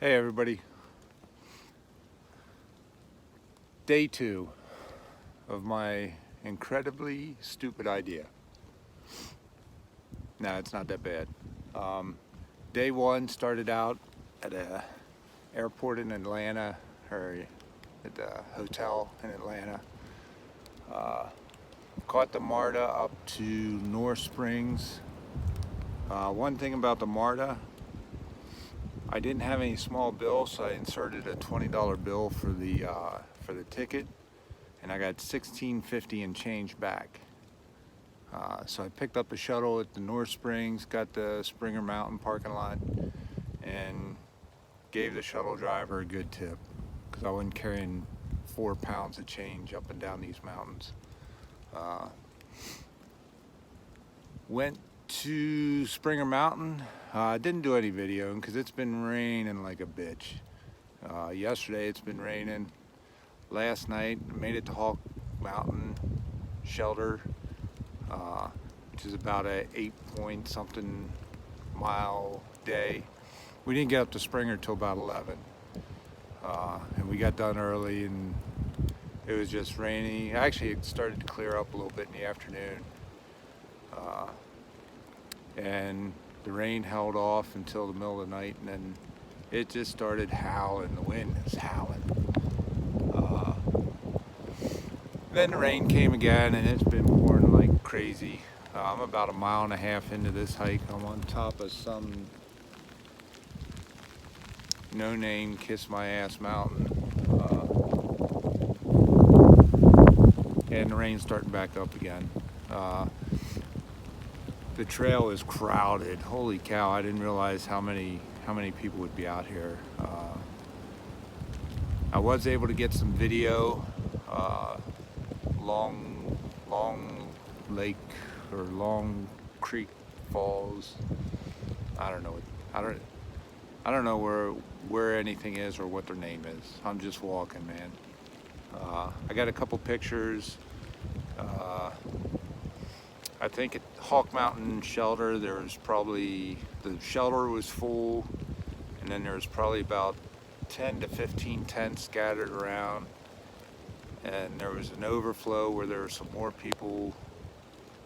Hey everybody. Day 2 of my incredibly stupid idea. Nah, it's not that bad. Day 1 started out at a airport in Atlanta, or at a hotel in Atlanta. Caught the MARTA up to North Springs. One thing about the MARTA, I didn't have any small bills, so I inserted a $20 bill for the ticket, and I got $16.50 and change back. So I picked up a shuttle at the North Springs, got the Springer Mountain parking lot, and gave the shuttle driver a good tip because I wasn't carrying 4 pounds of change up and down these mountains. Went to Springer Mountain. Didn't do any videoing because it's been raining like a bitch. Yesterday it's been raining. Last night made it to Hawk Mountain Shelter, which is about a 8 something mile day. We didn't get up to Springer till about 11, and we got done early, and it was just rainy. Actually, it started to clear up a little bit in the afternoon, and the rain held off until the middle of the night, and then it just started howling. The wind is howling. Then the rain came again, and it's been pouring like crazy. I'm about 1.5 miles into this hike. I'm on top of some no-name kiss-my-ass mountain, and the rain's starting back up again. The trail is crowded. Holy cow, I didn't realize how many people would be out here. I was able to get some video. Long Lake or Long Creek Falls. I don't know. I don't know where anything is or what their name is. I'm just walking, man. I got a couple pictures. I think at Hawk Mountain Shelter, the shelter was full, and then there was probably about 10 to 15 tents scattered around, and there was an overflow where there were some more people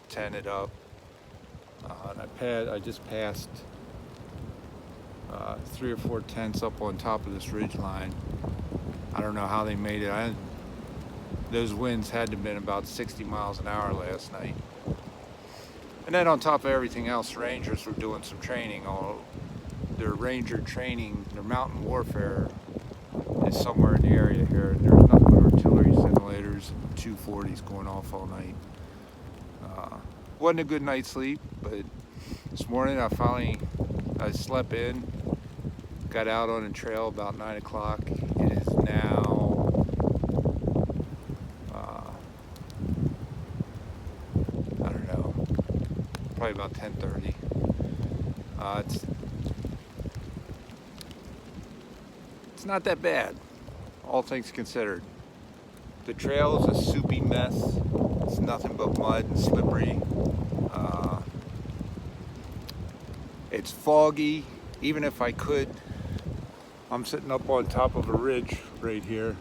tented up. And I just passed 3 or 4 tents up on top of this ridge line. I don't know how they made it. Those winds had to have been about 60 miles an hour last night. And then on top of everything else, rangers were doing some training. Their ranger training, their mountain warfare is somewhere in the area here, and there's nothing but artillery simulators and 240s going off all night. Wasn't a good night's sleep, but this morning I slept in, got out on the trail about 9 o'clock. It is now I don't know, probably about 10:30. It's not that bad, all things considered. The trail is a soupy mess. It's nothing but mud and slippery. It's foggy. Even if I could, I'm sitting up on top of a ridge right here.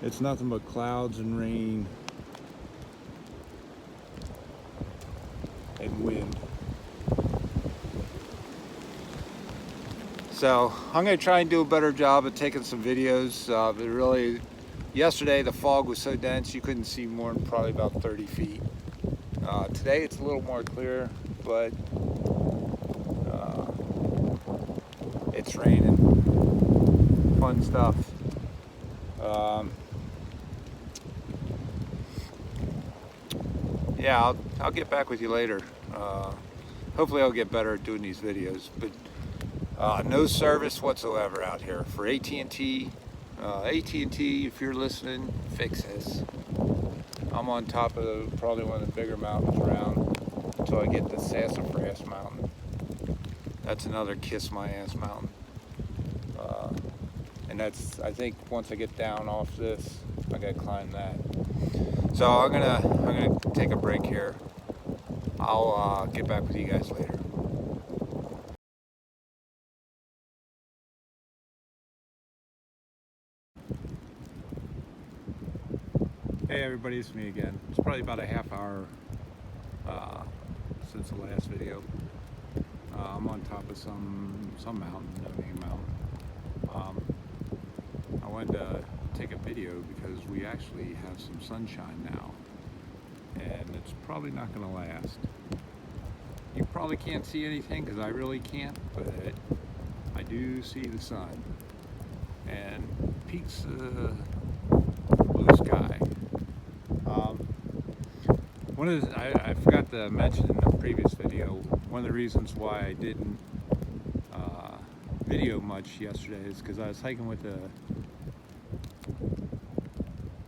It's nothing but clouds and rain and wind. So I'm going to try and do a better job of taking some videos. But really, yesterday the fog was so dense you couldn't see more than probably about 30 feet. Today it's a little more clear, but it's raining. Fun stuff. Yeah, I'll get back with you later. Hopefully I'll get better at doing these videos, but no service whatsoever out here for AT&T. AT&T, if you're listening, fix this. I'm on top of probably one of the bigger mountains around until I get to Sassafras Mountain. That's another kiss-my-ass mountain. And that's, I think, once I get down off this, I gotta climb that. So I'm gonna take a break here. I'll get back with you guys later. Hey everybody, it's me again. It's probably about a half hour since the last video. I'm on top of some mountain, no name mountain. I wanted to take a video because we actually have some sunshine now, and it's probably not going to last. You probably can't see anything because I really can't, but I do see the sun and peaks of the blue sky. I forgot to mention in the previous video, one of the reasons why I didn't video much yesterday is because I was hiking with a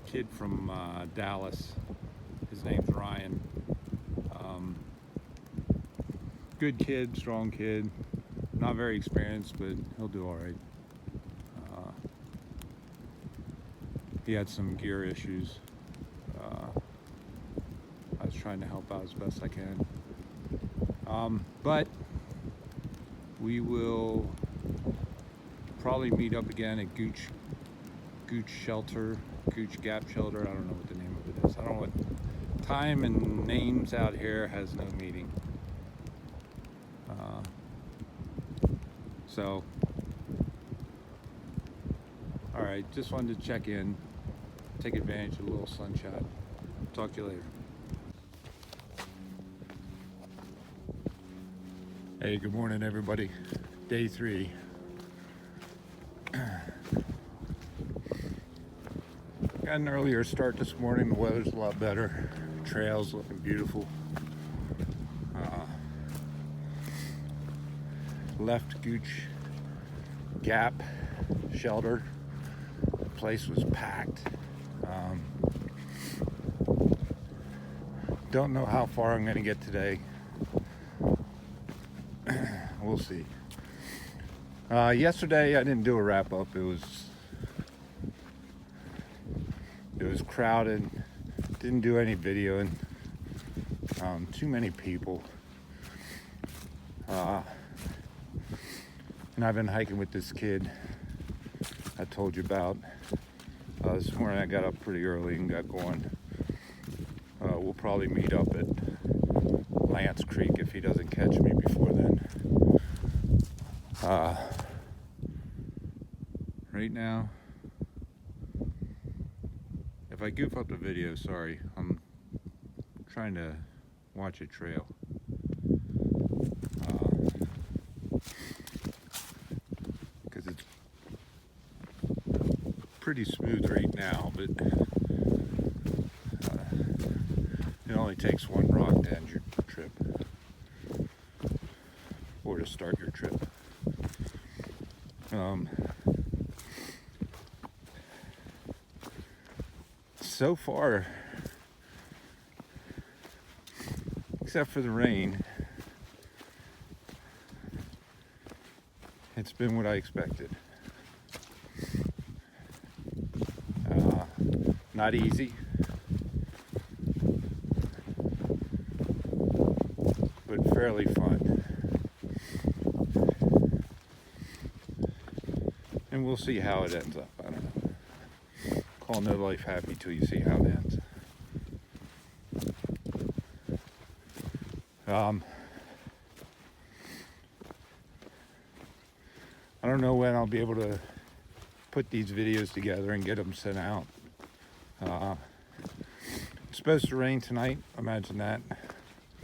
kid from Dallas. His name's Ryan. Good kid, strong kid, not very experienced, but he'll do all right. He had some gear issues. I was trying to help out as best I can. But we will probably meet up again at Gooch Shelter, Gooch Gap Shelter. I don't know what the name of it is. I don't know what time and names out here has no meaning. So, all right, just wanted to check in, take advantage of a little sunshine. Talk to you later. Hey, good morning everybody. Day 3. Got an earlier start this morning. The weather's a lot better. Trails looking beautiful. Left Gooch Gap Shelter. The place was packed. Don't know how far I'm going to get today. We'll see. Yesterday I didn't do a wrap up. It was crowded. Didn't do any videoing. Too many people. And I've been hiking with this kid I told you about. This morning I got up pretty early and got going. We'll probably meet up at Lance Creek if he doesn't catch me before then. Right now, if I goof up the video, sorry, I'm trying to watch a trail. Because it's pretty smooth right now, but it only takes one rock to end your trip, or to start your trip. So far, except for the rain, it's been what I expected. Not easy, but fairly fun. And we'll see how it ends up. I don't know. Call no life happy till you see how it ends. I don't know when I'll be able to put these videos together and get them sent out. It's supposed to rain tonight, imagine that.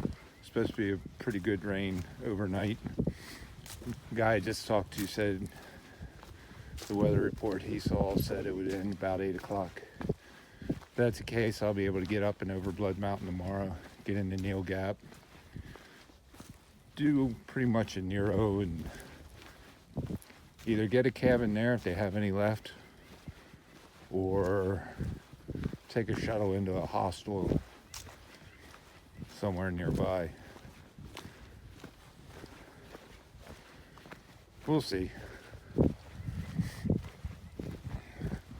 It's supposed to be a pretty good rain overnight. The guy I just talked to said the weather report he saw said it would end about 8 o'clock. If that's the case, I'll be able to get up and over Blood Mountain tomorrow, get into Neels Gap, do pretty much a Nero, and either get a cabin there if they have any left, or take a shuttle into a hostel somewhere nearby. We'll see.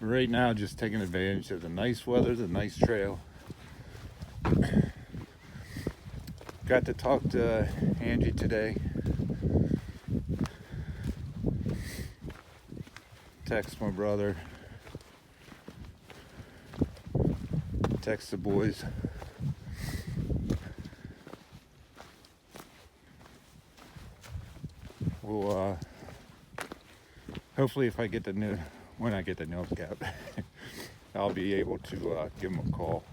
Right now, just taking advantage of the nice weather, the nice trail. Got to talk to Angie today. Text my brother. text the boys. We'll hopefully, if I get when I get the Neels Gap, I'll be able to give them a call.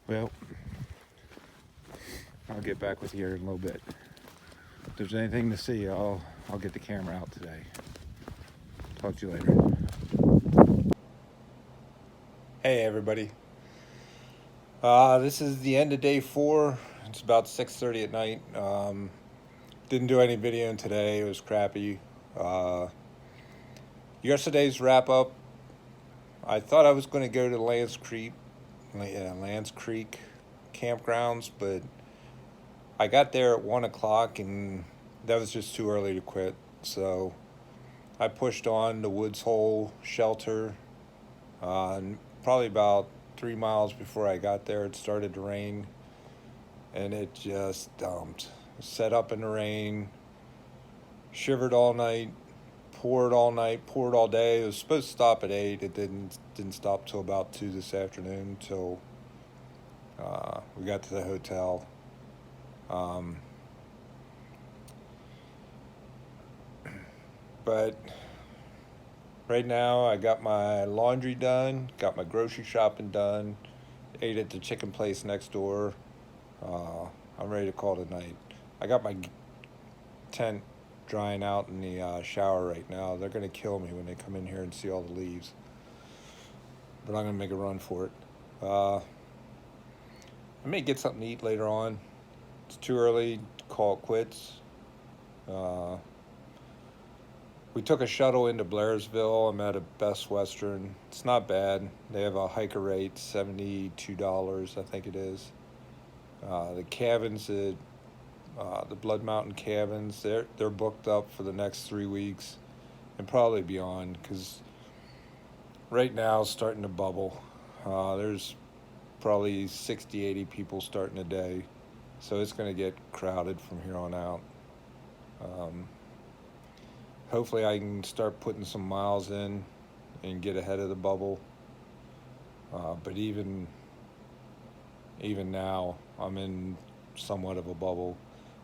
Well, I'll get back with you here in a little bit. If there's anything to see, I'll get the camera out today. Talk to you later. Hey everybody. This is the end of day 4. It's about 6:30 at night. Didn't do any videoing today. It was crappy. Yesterday's wrap up, I thought I was going to go to Lance Creek campgrounds, but I got there at 1 o'clock and that was just too early to quit. So I pushed on to Woods Hole Shelter. And probably about 3 miles before I got there, it started to rain and it just dumped. Set up in the rain, shivered all night, poured all night, poured all day. It was supposed to stop at 8. It didn't stop till about 2 this afternoon, till we got to the hotel. But right now I got my laundry done, got my grocery shopping done, ate at the chicken place next door. I'm ready to call it a night. I got my tent drying out in the shower right now. They're gonna kill me when they come in here and see all the leaves, but I'm gonna make a run for it. I may get something to eat later on. It's too early to call it quits. We took a shuttle into Blairsville. I'm at a Best Western. It's not bad. They have a hiker rate, $72, I think it is. The cabins, the Blood Mountain cabins, they're booked up for the next 3 weeks and probably beyond, because right now it's starting to bubble. There's probably 60, 80 people starting a day, so it's going to get crowded from here on out. Hopefully I can start putting some miles in and get ahead of the bubble. But even now, I'm in somewhat of a bubble.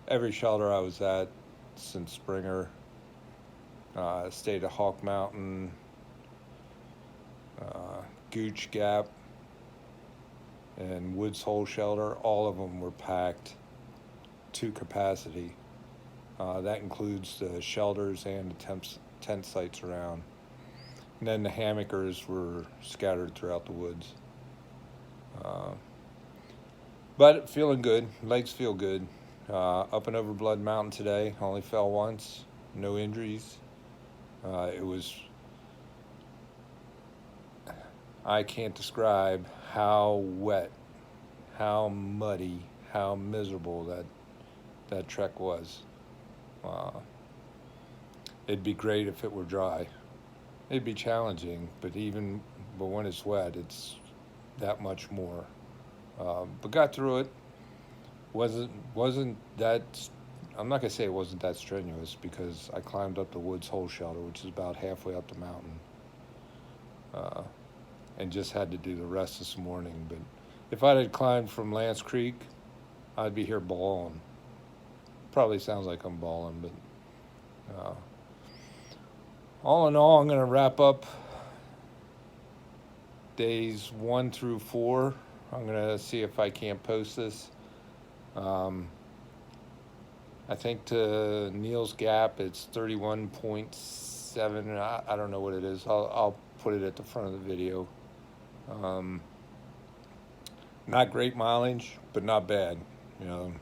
Every shelter I was at since Springer, stayed at Hawk Mountain, Gooch Gap, and Woods Hole Shelter, all of them were packed to capacity. That includes the shelters and the tent sites around. And then the hammockers were scattered throughout the woods. But feeling good, legs feel good. Up and over Blood Mountain today, only fell once, no injuries. I can't describe how wet, how muddy, how miserable that trek was. It'd be great if it were dry. It'd be challenging, but when it's wet, it's that much more. But got through it. Wasn't that, I'm not gonna say it wasn't that strenuous, because I climbed up the Woods Hole Shelter, which is about halfway up the mountain, and just had to do the rest this morning. But if I had climbed from Lance Creek, I'd be here bawling. Probably sounds like I'm bawling, but all in all, I'm going to wrap up days 1 through 4. I'm going to see if I can't post this. I think to Neels Gap, it's 31.7. I don't know what it is. I'll put it at the front of the video. Not great mileage, but not bad. You know,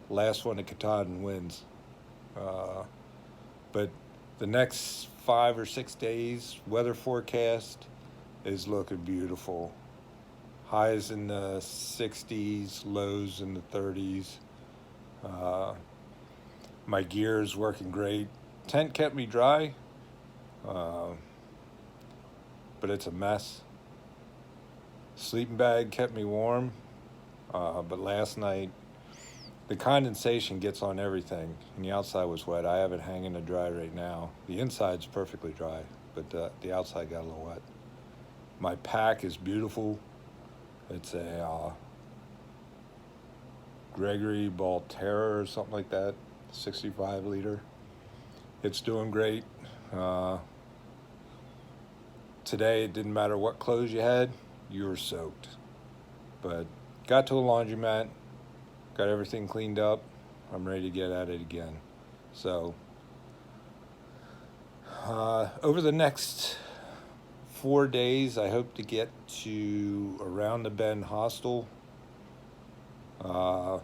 last one at Katahdin wins. But the next 5 or 6 days, weather forecast is looking beautiful. highs in the 60s, lows in the 30s. My gear is working great. Tent kept me dry, but it's a mess. Sleeping bag kept me warm, but last night the condensation gets on everything, and the outside was wet. I have it hanging to dry right now. The inside's perfectly dry, but the outside got a little wet. My pack is beautiful. It's a Gregory Balterra or something like that, 65 liter. It's doing great. Today it didn't matter what clothes you had, you were soaked. But got to a laundromat, got everything cleaned up. I'm ready to get at it again. So over the next 4 days, I hope to get to Around the Bend Hostel. I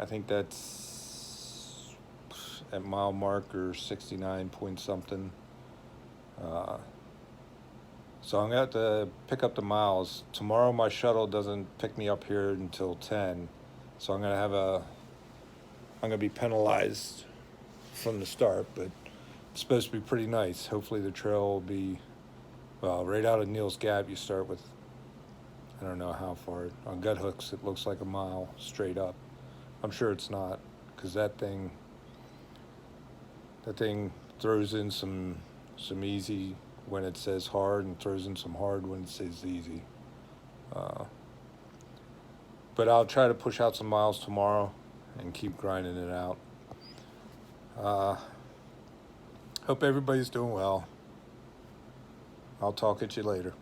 think that's at mile marker 69 point something. So I'm gonna have to pick up the miles. Tomorrow my shuttle doesn't pick me up here until 10. So I'm gonna be penalized from the start, but it's supposed to be pretty nice. Hopefully the trail will be, well, right out of Neels Gap you start with, I don't know how far. On gut hooks it looks like a mile straight up. I'm sure it's not, because that thing throws in some easy when it says hard and throws in some hard when it says easy. But I'll try to push out some miles tomorrow and keep grinding it out. Hope everybody's doing well. I'll talk at you later.